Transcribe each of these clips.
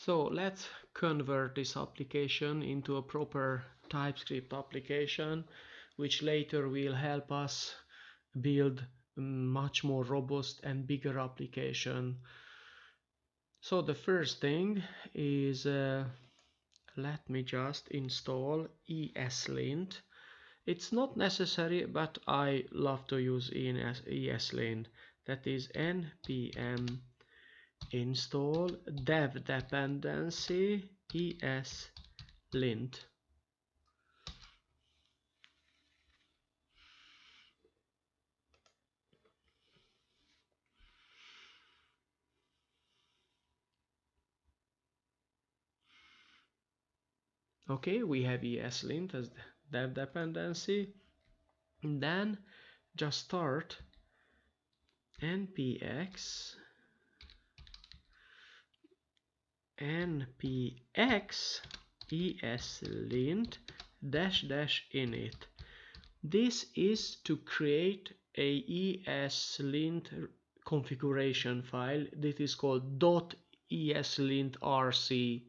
So let's convert this application into a proper TypeScript application, which later will help us build a much more robust and bigger application. So the first thing is let me just install ESLint. It's not necessary, but I love to use ESLint. That is npm install dev dependency ESLint. Okay, we have ESLint as dev dependency. And then just start npx ESLint --init. This is to create a ESLint configuration file. This is called .eslint.rc.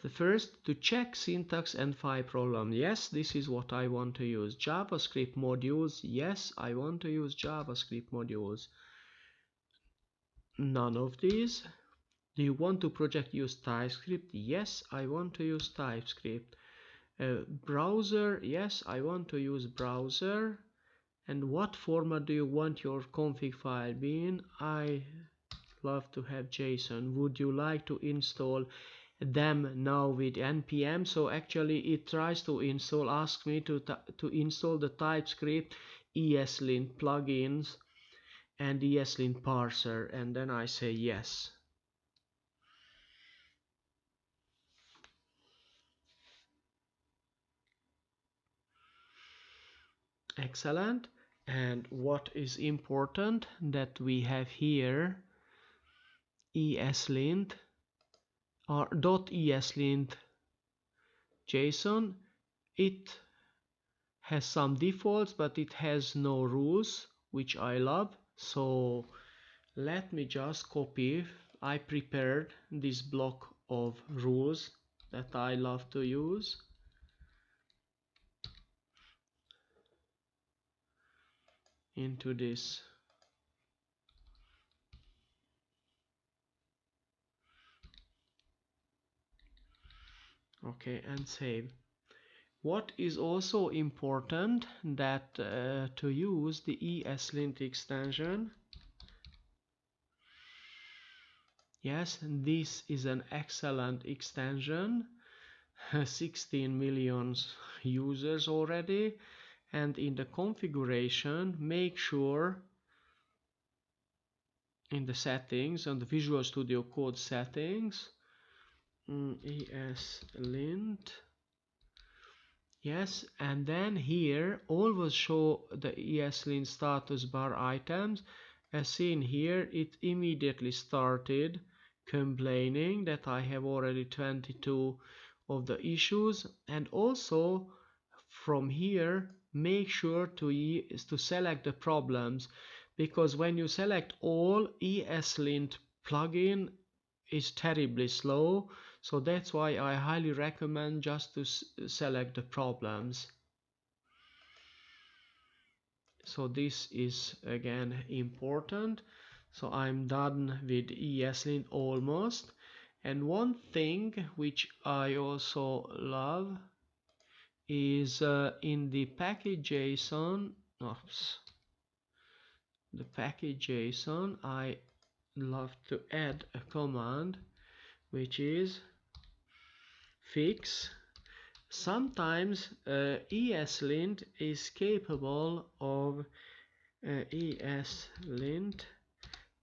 The first, to check syntax and file problem. Yes, this is what I want to use. JavaScript modules. Yes, I want to use JavaScript modules. None of these. Do you want to project use TypeScript? Yes, I want to use TypeScript. Browser. Yes, I want to use browser. And what format do you want your config file be in? I love to have JSON. Would you like to install them now with npm? So actually it tries to install, asks me to install the TypeScript ESLint plugins and ESLint parser, and then I say yes. Excellent. And what is important that we have here ESLint or .eslint JSON. It has some defaults, but it has no rules, which I love. So let me just copy. I prepared this block of rules that I love to use. Into this. Okay, and save. What is also important that to use the ESLint extension. Yes, this is an excellent extension. 16 million users already. And in the configuration, make sure in the settings, on the Visual Studio Code settings, ESLint. Yes, and then here always show the ESLint status bar items. As seen here, it immediately started complaining that I have already 22 of the issues. And also from here, make sure to select the problems, because when you select all, ESLint plugin is terribly slow. So that's why I highly recommend just to select the problems. So this is again important. So I'm done with ESLint almost. And one thing which I also love is in the package.json. The package.json, I love to add a command which is fix. Sometimes ESLint is capable of ESLint.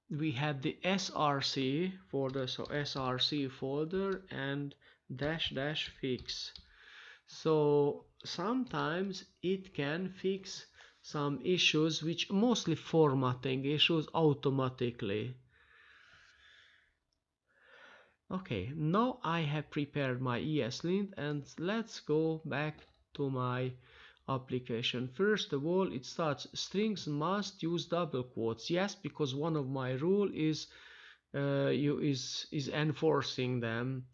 We have the src folder, so src folder and --fix. So sometimes it can fix some issues, which mostly formatting issues, automatically. Okay, now I have prepared my ESLint, and let's go back to my application. First of all, it starts strings must use double quotes. Yes, because one of my rule is enforcing them.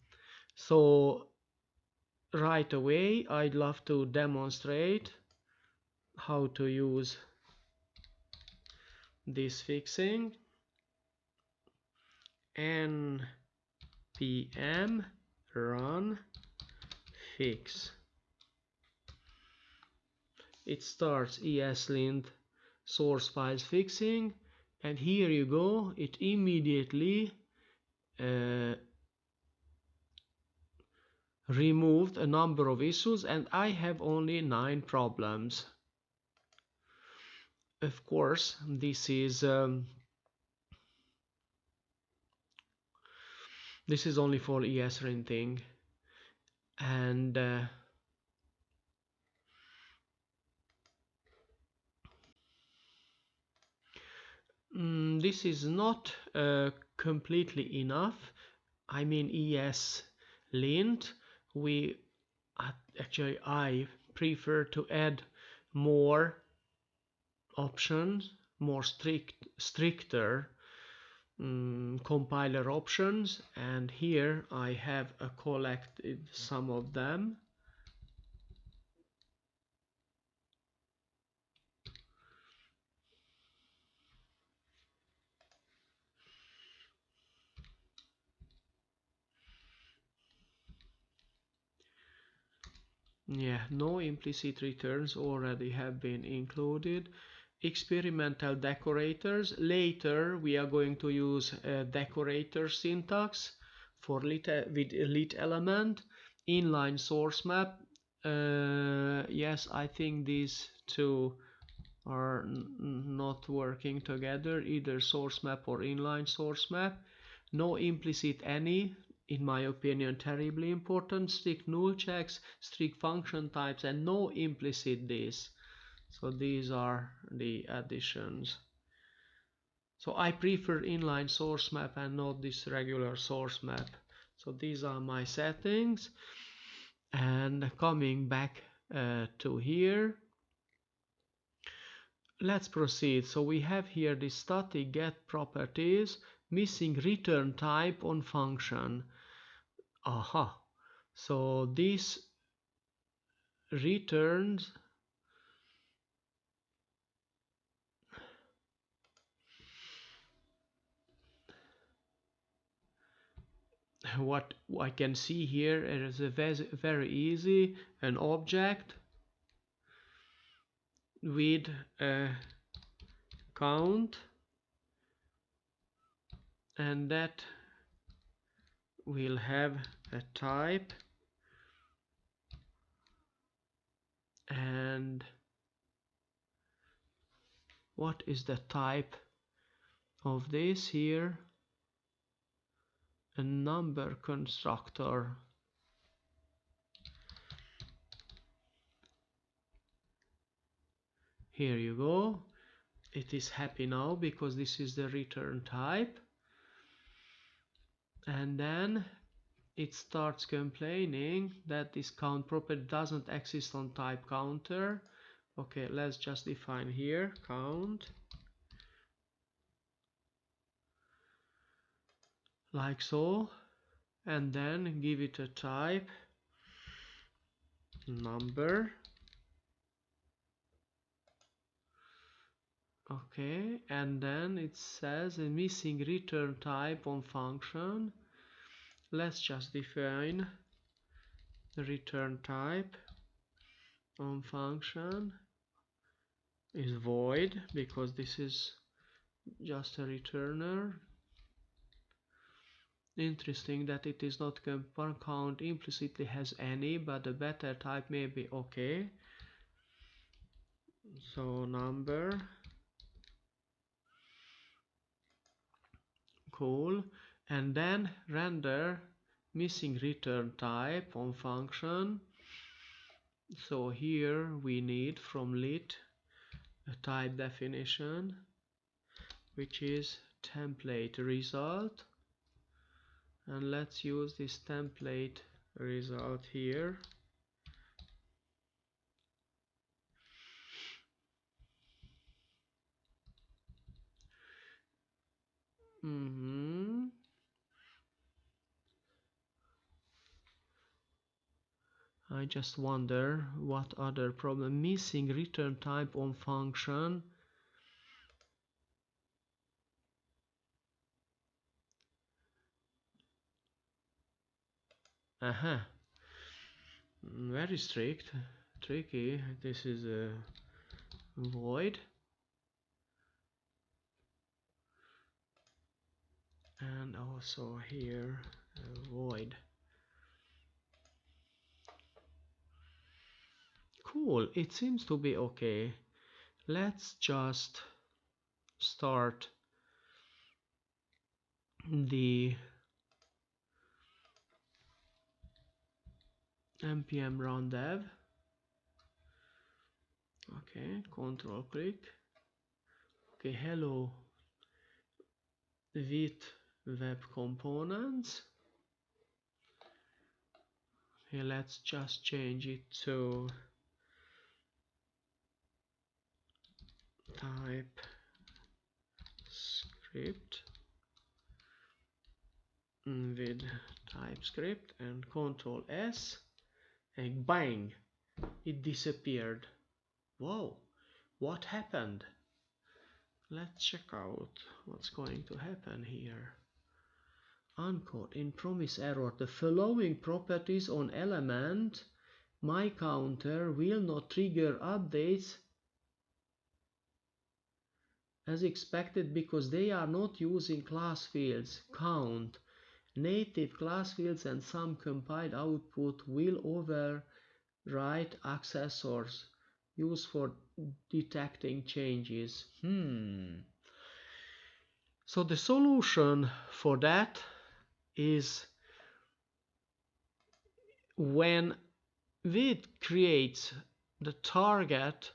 So right away I'd love to demonstrate how to use this fixing. npm run fix. It starts ESLint source files fixing, and here you go, it immediately removed a number of issues, and I have only 9 problems. Of course, this is only for ESLinting, and this is not completely enough. I mean, ESLint, actually I prefer to add more options, more stricter compiler options, and here I have collected some of them. Yeah, no implicit returns already have been included. Experimental decorators. Later we are going to use decorator syntax for with lit element. Inline source map. Yes, I think these two are not working together, either source map or inline source map. No implicit any, in my opinion, terribly important. Strict null checks, strict function types, and no implicit this. So these are the additions. So I prefer inline source map and not this regular source map. So these are my settings. And coming back to here, let's proceed. So we have here the static get properties, missing return type on function. Aha. So this returns what I can see here is a very easy an object with a count, and that will have a type, and what is the type of this here? A number constructor. Here you go. It is happy now because this is the return type, and then it starts complaining that this count property doesn't exist on type counter. Okay, let's just define here count like so, and then give it a type number. Okay, and then it says a missing return type on function. Let's just define the return type on function is void, because this is just a returner. Interesting that it is not count implicitly has any, but the better type may be okay. So number, cool, and then render missing return type on function. So here we need from lit a type definition, which is template result, and let's use this template result here. I just wonder what other problem. Missing return type on function. Very strict, tricky. This is a void, and also here a void. Cool, it seems to be okay. Let's just start the npm run dev. Okay, control click. Okay, hello with web components. Okay, let's just change it to TypeScript with TypeScript and Control S, and bang, it disappeared. Whoa, what happened? Let's check out what's going to happen here. Uncode in promise error. The following properties on element my counter will not trigger updates as expected because they are not using class fields. Count, native class fields, and some compiled output will overwrite accessors used for detecting changes. So the solution for that is when Vid creates the target,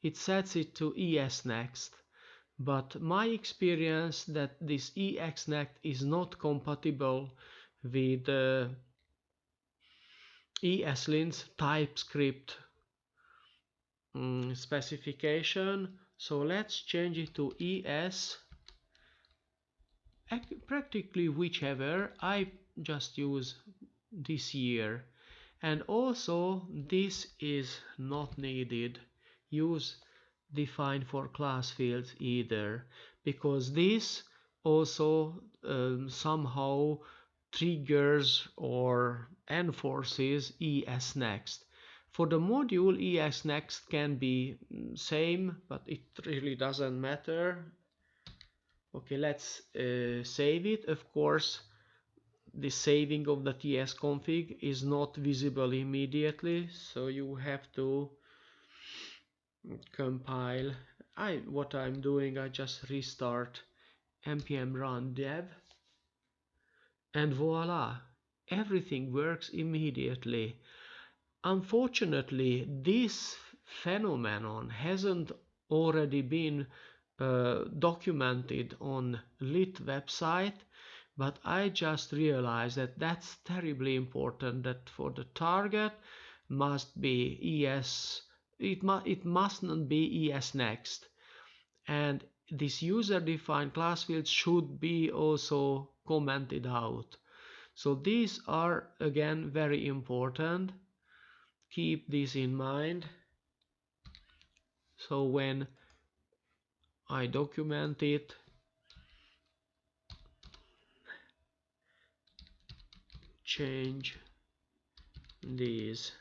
it sets it to ESNext. But my experience that this ESNext is not compatible with ESLint's TypeScript specification. So let's change it to ES. Practically whichever. I just use this year. And also this is not needed. Use define for class fields either, because this also somehow triggers or enforces ESNext. For the module, ESNext can be same, but it really doesn't matter. Okay, let's save it. Of course, the saving of the tsconfig is not visible immediately, so you have to compile. What I'm doing, I just restart npm run dev, and voila, everything works immediately. Unfortunately, this phenomenon hasn't already been documented on lit website, but I just realized that that's terribly important, that for the target must be it must not be ESNext, and this user defined class field should be also commented out. So these are again very important. Keep this in mind. So when I document it, change these.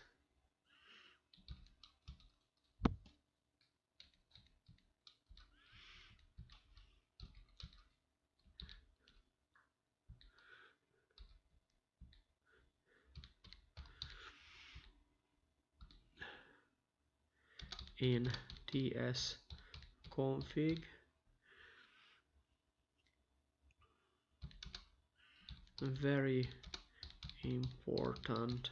In tsconfig, very important.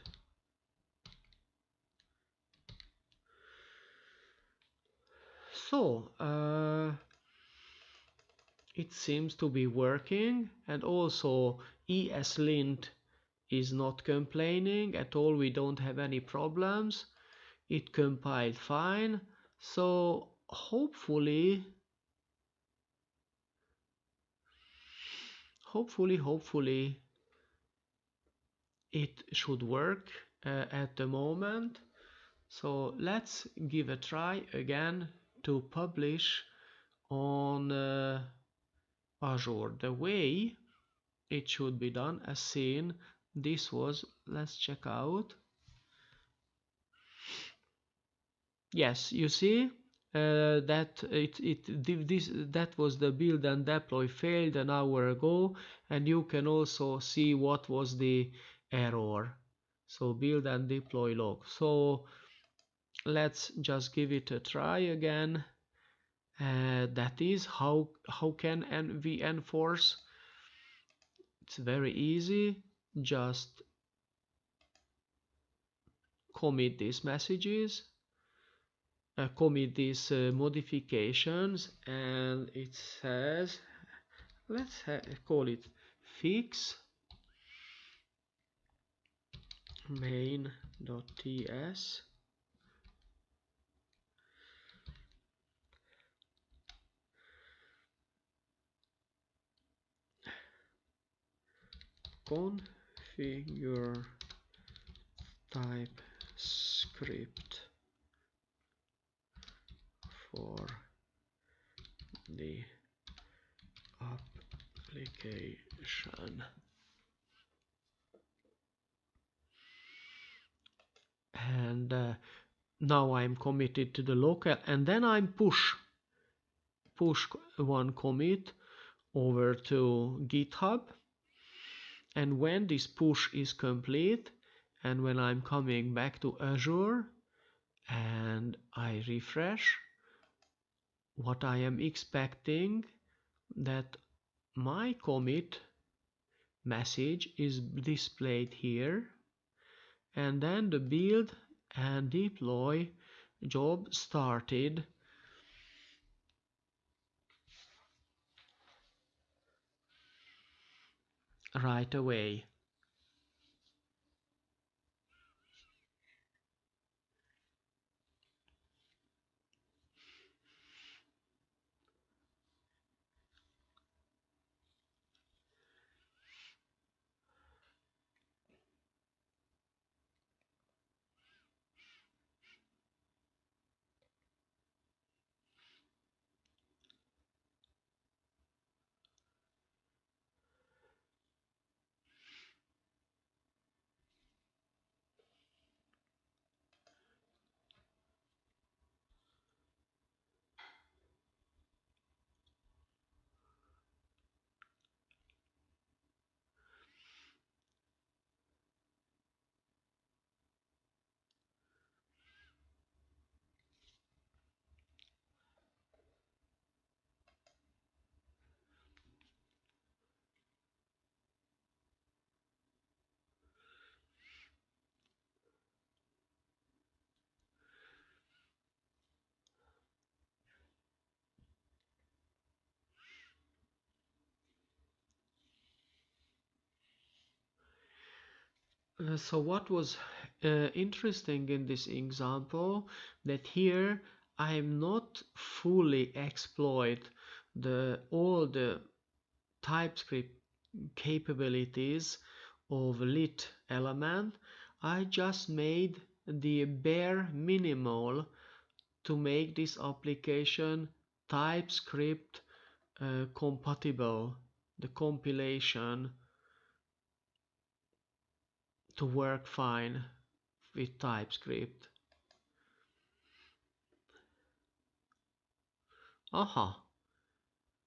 So it seems to be working, and also ESLint is not complaining at all. We don't have any problems. It compiled fine. So hopefully hopefully it should work at the moment. So let's give a try again to publish on Azure. The way it should be done, as seen, this was, let's check out. Yes, you see that that was the build and deploy failed an hour ago, and you can also see what was the error. So build and deploy log. So let's just give it a try again. That is how can we enforce? It's very easy. Just commit these messages, commit these modifications, and it says, let's call it fix main.ts configure TypeScript for the application. And now I'm committed to the local, and then I'm push one commit over to GitHub. And when this push is complete, and when I'm coming back to Azure and I refresh, what I am expecting that my commit message is displayed here, and then the build and deploy job started right away. So what was interesting in this example, that here I am not fully exploit all the TypeScript capabilities of lit element. I just made the bare minimal to make this application TypeScript compatible, the compilation to work fine with TypeScript. Aha!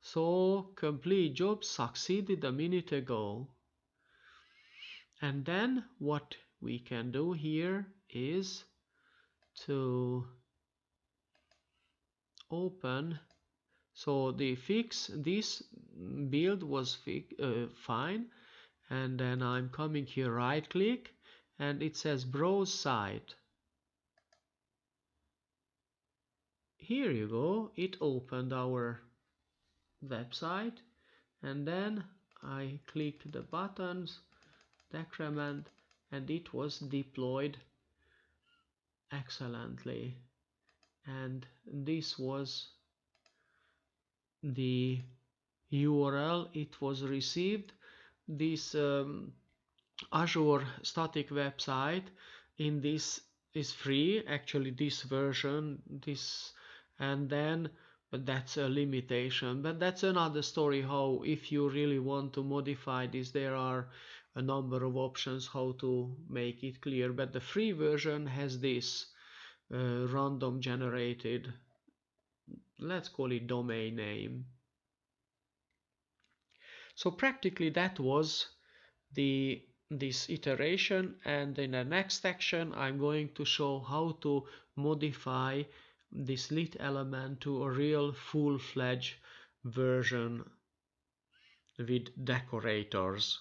So complete job succeeded a minute ago. And then what we can do here is to open. So the fix, this build was fine, and then I'm coming here, right click, and it says browse site. Here you go, it opened our website, and then I click the buttons, decrement, and it was deployed excellently. And this was the URL it was received. This Azure static website in this is free, actually this version, and then but that's a limitation, but that's another story. How, if you really want to modify this, there are a number of options how to make it clear, but the free version has this random generated, let's call it domain name. So practically that was this iteration, and in the next section I'm going to show how to modify this lit element to a real full-fledged version with decorators.